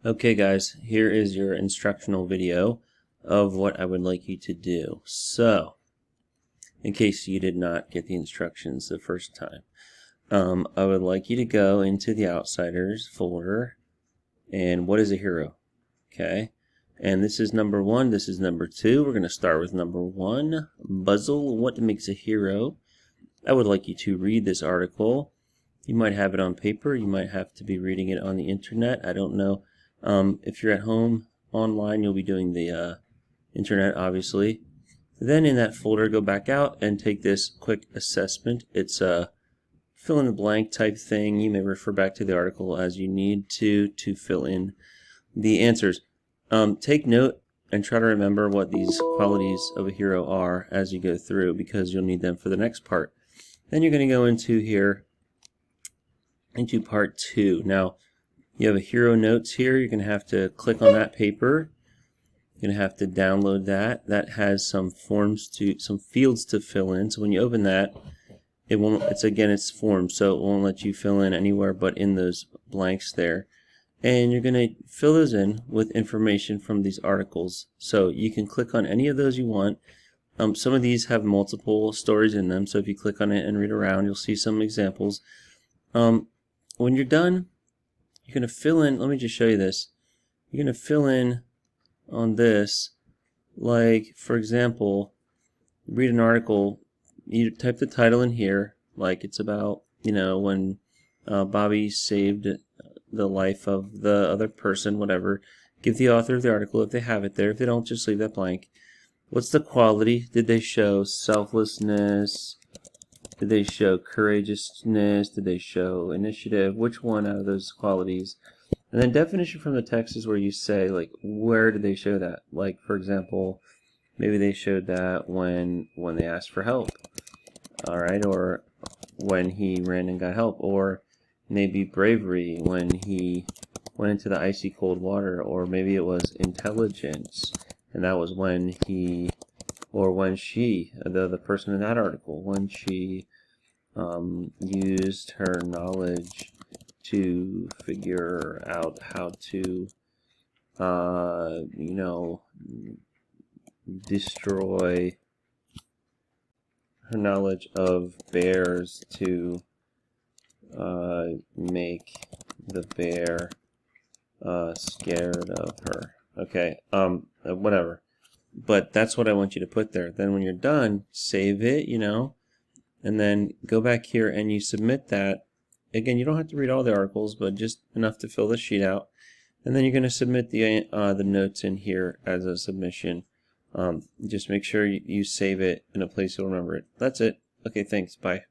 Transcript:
Okay guys, here is your instructional video of what I would like you to do. So, in case you did not get the instructions the first time, I would like you to go into the Outsiders folder and what is a hero? Okay, and this is number 1, this is number 2. We're going to start with number 1, Buzzle, what makes a hero? I would like you to read this article. You might have it on paper, you might have to be reading it on the internet, I don't know. If you're at home online, you'll be doing the internet, obviously. Then in that folder, go back out and take this quick assessment. It's a fill in the blank type thing. You may refer back to the article as you need to fill in the answers. Take note and try to remember what these qualities of a hero are as you go through, because you'll need them for the next part. Then you're going to go into here, into part 2. Now, you have a hero notes here. You're going to have to click on that paper. You're going to have to download that. That has some fields to fill in. So when you open that, it's forms, so it won't let you fill in anywhere but in those blanks there. And you're going to fill those in with information from these articles. So you can click on any of those you want. Some of these have multiple stories in them, so if you click on it and read around, you'll see some examples. When you're done, you're going to fill in, let me just show you this. You're going to fill in on this, like, for example, read an article, you type the title in here, like it's about, when Bobby saved the life of the other person, whatever. Give the author of the article if they have it there. If they don't, just leave that blank. What's the quality? Did they show selflessness? Did they show courageousness? Did they show initiative? Which one out of those qualities? And then definition from the text is where you say, like, where did they show that? Like, for example, maybe they showed that when they asked for help, all right, or when he ran and got help, or maybe bravery when he went into the icy cold water, or maybe it was intelligence, and that was when he, or when she, the person in that article, when she used her knowledge to figure out how to, destroy, her knowledge of bears to make the bear scared of her. Okay, whatever. But that's what I want you to put there. Then when you're done, save it, and then go back here and you submit that. Again, you don't have to read all the articles, but just enough to fill the sheet out. And then you're going to submit the notes in here as a submission. Just make sure you save it in a place you'll remember it. That's it. Okay, thanks. Bye.